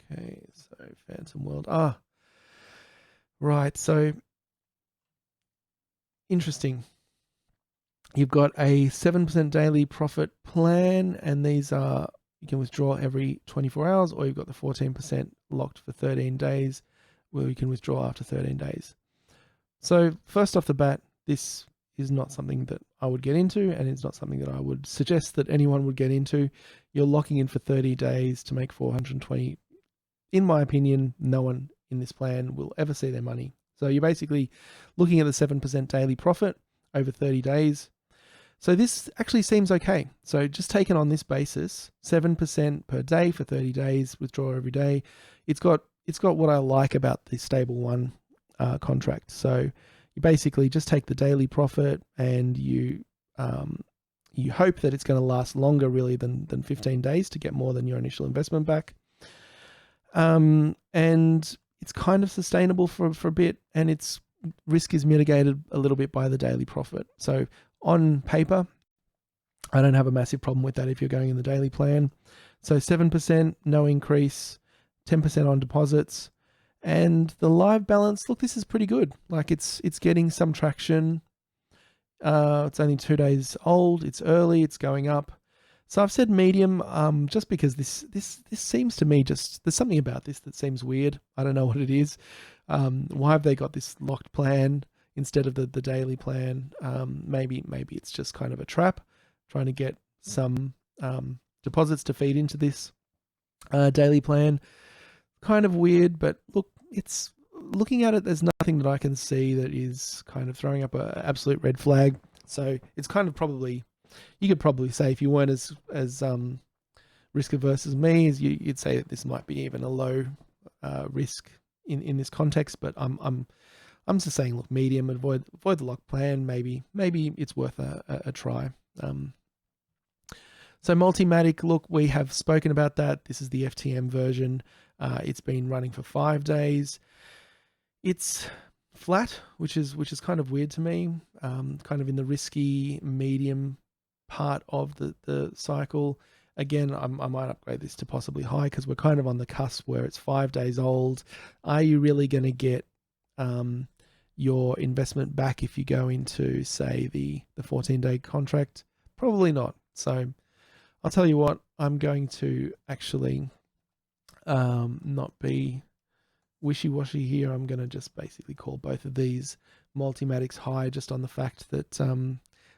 Okay, so Fantom World. Right. So interesting. You've got a 7% daily profit plan, and these are, you can withdraw every 24 hours, or you've got the 14% locked for 13 days, where you can withdraw after 13 days. So first off the bat, this is not something that I would get into, and it's not something that I would suggest that anyone would get into. You're locking in for 30 days to make 420. In my opinion, no one in this plan will ever see their money. So you're basically looking at the 7% daily profit over 30 days. So this actually seems okay. So just taken on this basis, 7% per day for 30 days, withdraw every day. It's got what I like about the stable one contract. So you basically just take the daily profit, and you hope that it's going to last longer really than 15 days to get more than your initial investment back. And it's kind of sustainable for a bit, and its risk is mitigated a little bit by the daily profit. So on paper, I don't have a massive problem with that if you're going in the daily plan. So 7%, no increase, 10% on deposits, and the live balance. Look, this is pretty good. Like it's getting some traction. It's only 2 days old. It's early. It's going up. So I've said medium, just because this seems to me there's something about this that seems weird. I don't know what it is. Why have they got this locked plan instead of the daily plan? Maybe it's just kind of a trap, trying to get some deposits to feed into this daily plan. Kind of weird, but look, it's looking at it, there's nothing that I can see that is kind of throwing up an absolute red flag. So it's kind of probably, you could probably say, if you weren't as risk averse as me, you'd say that this might be even a low risk in this context. But I'm just saying, look, medium, avoid the lock plan. Maybe it's worth a try. So Multimatic, look, we have spoken about that. This is the FTM version. It's been running for 5 days. It's flat, which is kind of weird to me. Kind of in the risky medium part of the cycle. Again, I might upgrade this to possibly high, because we're kind of on the cusp where it's 5 days old. Are you really going to get your investment back if you go into, say, the 14-day contract? Probably not. So I'll tell you what, I'm going to actually not be wishy-washy here. I'm going to just basically call both of these Multimatics high, just on the fact that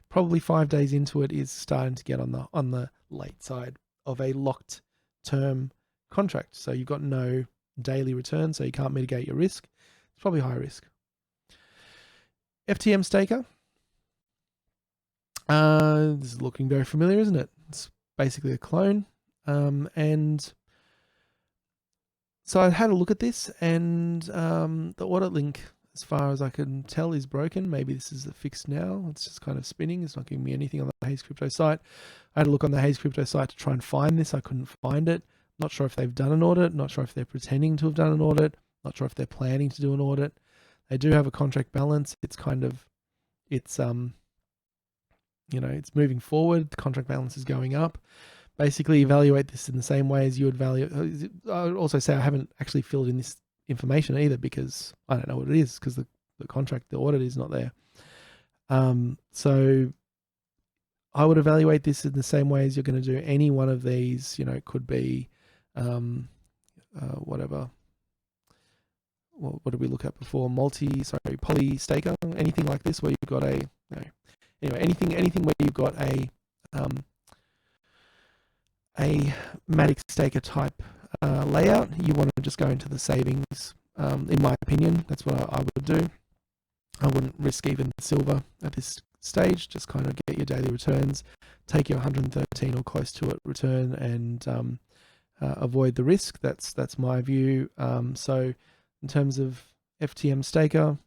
probably 5 days into it is starting to get on the late side of a locked term contract. So you've got no daily return, so you can't mitigate your risk. It's probably high risk. FTM Staker. This is looking very familiar, isn't it? It's basically a clone. And so I had a look at this, and the audit link, as far as I can tell, is broken. Maybe this is fixed now. It's just kind of spinning. It's not giving me anything on the Haze Crypto site. I had a look on the Haze Crypto site to try and find this. I couldn't find it. Not sure if they've done an audit. Not sure if they're pretending to have done an audit. Not sure if they're planning to do an audit. They do have a contract balance. It's kind of, it's it's moving forward. The contract balance is going up. Basically, evaluate this in the same way as you would value. I would also say I haven't actually filled in this information either, because I don't know what it is, because the contract, the audit is not there. So I would evaluate this in the same way as you're going to do any one of these. It could be whatever. What did we look at before? Poly Staker, anything like this where you've got anything where you've got a Matic Staker type layout, you want to just go into the savings. In my opinion, that's what I would do. I wouldn't risk even silver at this stage. Just kind of get your daily returns, take your 113 or close to it return, and avoid the risk. That's my view. So in terms of FTM Staker,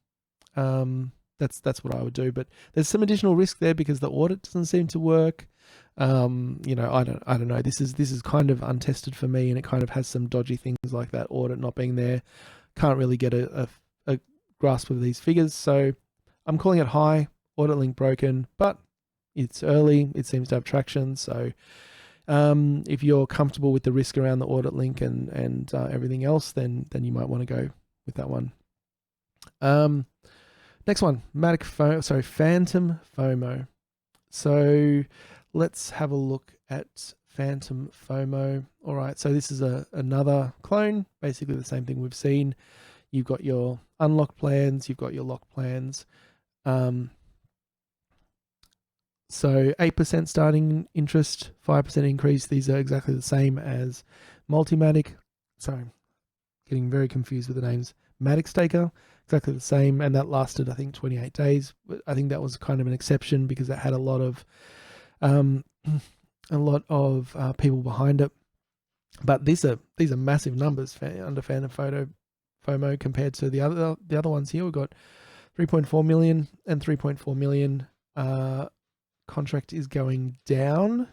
that's what I would do. But there's some additional risk there because the audit doesn't seem to work. I don't know. This is kind of untested for me, and it kind of has some dodgy things like that audit not being there. Can't really get a grasp of these figures, so I'm calling it high. Audit link broken, but it's early. It seems to have traction. So if you're comfortable with the risk around the audit link and everything else, then you might want to go with that one. Next one, Fantom FOMO. So let's have a look at Fantom FOMO. All right, so this is another clone, basically the same thing we've seen. You've got your unlock plans, you've got your lock plans. So 8% starting interest, 5% increase. These are exactly the same as Multimatic. Sorry, getting very confused with the names. Matic Staker, exactly the same, and that lasted, I think, 28 days. I think that was kind of an exception because it had a lot of people behind it. But these are massive numbers under Fantom FOMO compared to the other ones here. We've got 3.4 million and 3.4 million. Contract is going down.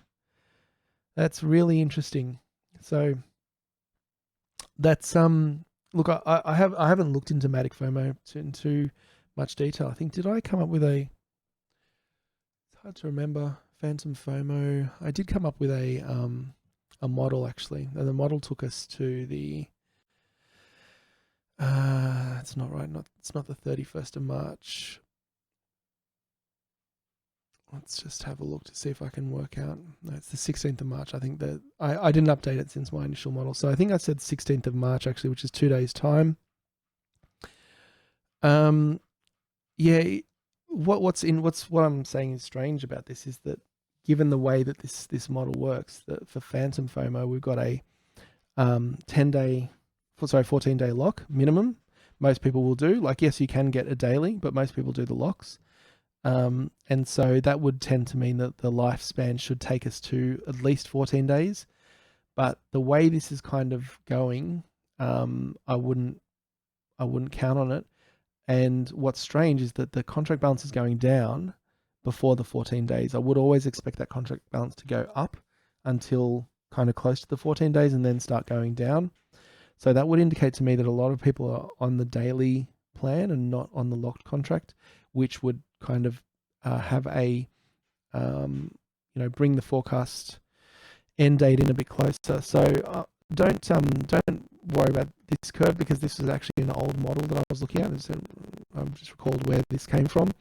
That's really interesting. So that's look, I haven't looked into Matic FOMO in too much detail. I think, did I come up with it's hard to remember. Fantom FOMO. I did come up with a model actually, and the model took us to the it's not right. It's not the 31st of March. let's just have a look to see if I can work out. No, it's the 16th of March. I think that I didn't update it since my initial model. So I think I said 16th of March actually, which is 2 days time. Yeah, what I'm saying is strange about this is that given the way that this model works, that for Fantom FOMO, we've got a 14-day lock minimum. Most people will do. Like, yes, you can get a daily, but most people do the locks. And so that would tend to mean that the lifespan should take us to at least 14 days. But the way this is kind of going, I wouldn't count on it. And what's strange is that the contract balance is going down before the 14 days. I would always expect that contract balance to go up until kind of close to the 14 days and then start going down. So that would indicate to me that a lot of people are on the daily plan and not on the locked contract, which would kind of have a, bring the forecast end date in a bit closer. So don't worry about this curve, because this is actually an old model that I was looking at. I've just recalled where this came from.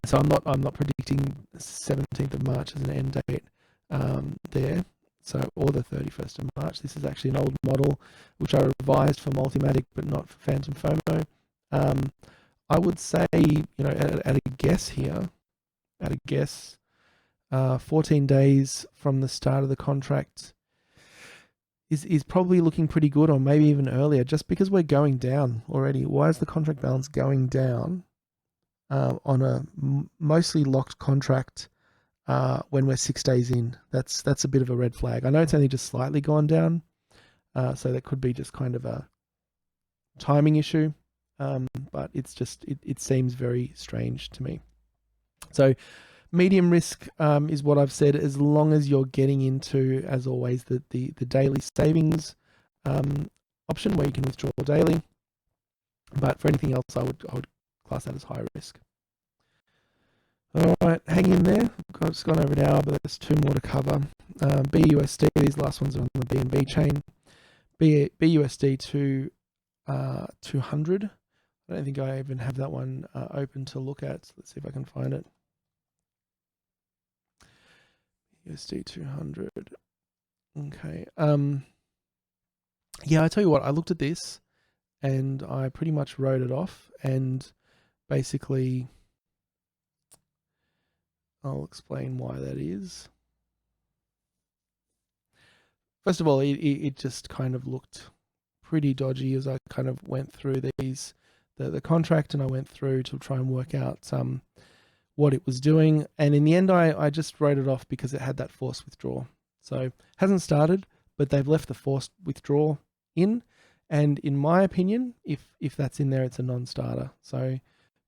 So I'm not predicting 17th of March as an end date there. So, or the 31st of March. This is actually an old model which I revised for Multimatic, but not for Fantom FOMO. I would say, at a guess here, 14 days from the start of the contract is probably looking pretty good, or maybe even earlier, just because we're going down already. Why is the contract balance going down on a mostly locked contract when we're 6 days in? That's a bit of a red flag. I know it's only just slightly gone down, so that could be just kind of a timing issue, but it's just it seems very strange to me. So medium risk is what I've said, as long as you're getting into, as always, the daily savings option where you can withdraw daily. But for anything else, I would class that as high risk. All right, hang in there. I've just gone over an hour, but there's 2 more to cover. BUSD, these last ones are on the BNB chain. BUSD to 200. I don't think I even have that one open to look at. So let's see if I can find it. USD 200. Okay. Yeah, I tell you what, I looked at this and I pretty much wrote it off, and basically I'll explain why that is. First of all, it just kind of looked pretty dodgy as I kind of went through the contract, and I went through to try and work out what it was doing. And in the end, I just wrote it off because it had that forced withdrawal. So hasn't started, but they've left the forced withdrawal in. And in my opinion, if that's in there, it's a non-starter. So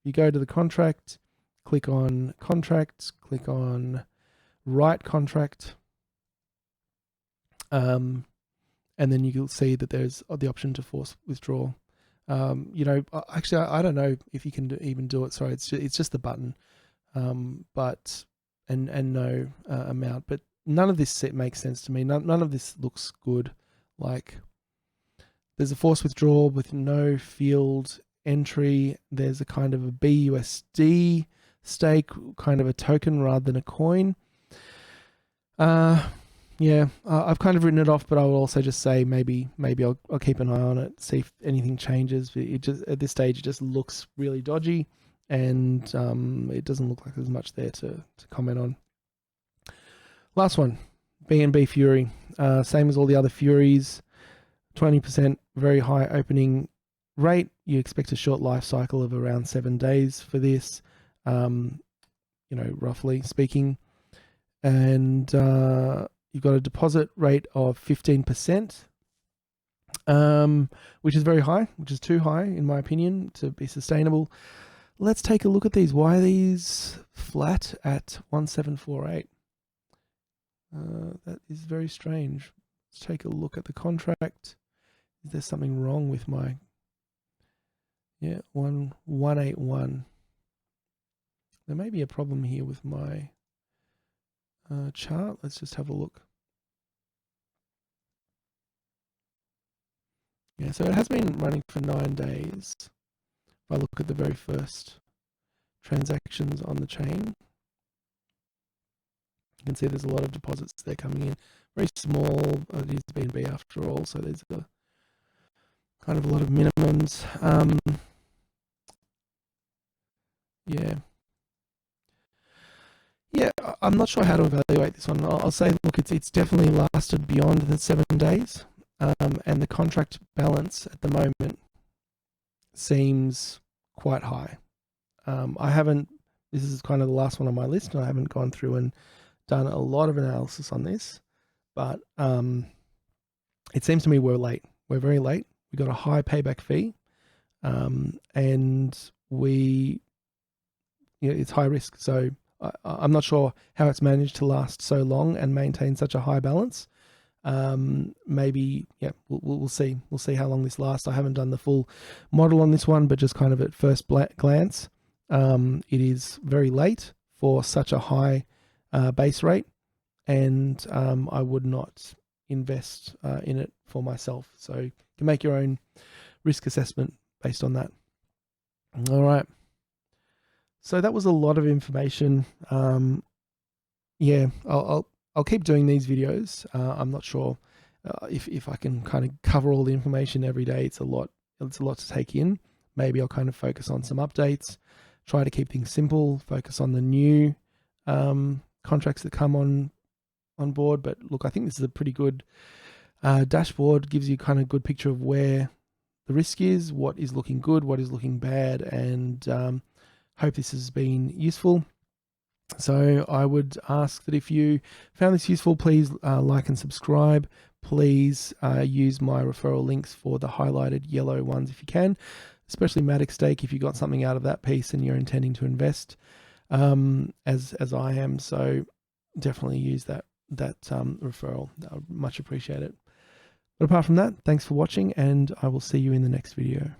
you go to the contract, click on contracts, click on write contract, and then you'll see that there's the option to force withdrawal. Actually, I don't know if you can even do it. Sorry, it's just the button, but no amount. But none of this makes sense to me. None of this looks good. Like, there's a forced withdrawal with no field entry. There's a kind of a BUSD stake, kind of a token rather than a coin. Yeah, I've kind of written it off, but I will also just say maybe I'll keep an eye on it, see if anything changes. It just, at this stage, it just looks really dodgy, and it doesn't look like there's much there to comment on. Last one, Bnb Fury, same as all the other Furies, 20%, very high opening rate. You expect a short life cycle of around 7 days for this, roughly speaking, and you've got a deposit rate of 15%, which is very high, which is too high, in my opinion, to be sustainable. Let's take a look at these. Why are these flat at 1748? That is very strange. Let's take a look at the contract. Is there something wrong with my... Yeah, 1181. There may be a problem here with my chart. Let's just have a look. Yeah, so it has been running for 9 days. If I look at the very first transactions on the chain, You can see there's a lot of deposits there coming in. Very small. It is BNB after all, so there's a kind of a lot of minimums. Yeah, I'm not sure how to evaluate this one. I'll say, look, it's definitely lasted beyond the 7 days, and the contract balance at the moment seems quite high. This is kind of the last one on my list, and I haven't gone through and done a lot of analysis on this, but it seems to me we're late. We're very late. We got a high payback fee, and it's high risk. So I'm not sure how it's managed to last so long and maintain such a high balance. Maybe, yeah, we'll see. We'll see how long this lasts. I haven't done the full model on this one, but just kind of at first glance, it is very late for such a high base rate, and I would not invest in it for myself. So you can make your own risk assessment based on that. All right. So that was a lot of information. Yeah, I'll keep doing these videos. I'm not sure if I can kind of cover all the information every day. It's a lot to take in. Maybe I'll kind of focus on some updates, try to keep things simple, focus on the new contracts that come on board. But look, I think this is a pretty good dashboard. Gives you kind of a good picture of where the risk is, what is looking good, what is looking bad, and hope this has been useful. So I would ask that if you found this useful, please like and subscribe. Please use my referral links for the highlighted yellow ones if you can, especially Matic Stake if you got something out of that piece and you're intending to invest, as I am. So definitely use that referral. I would much appreciate it. But apart from that, thanks for watching, and I will see you in the next video.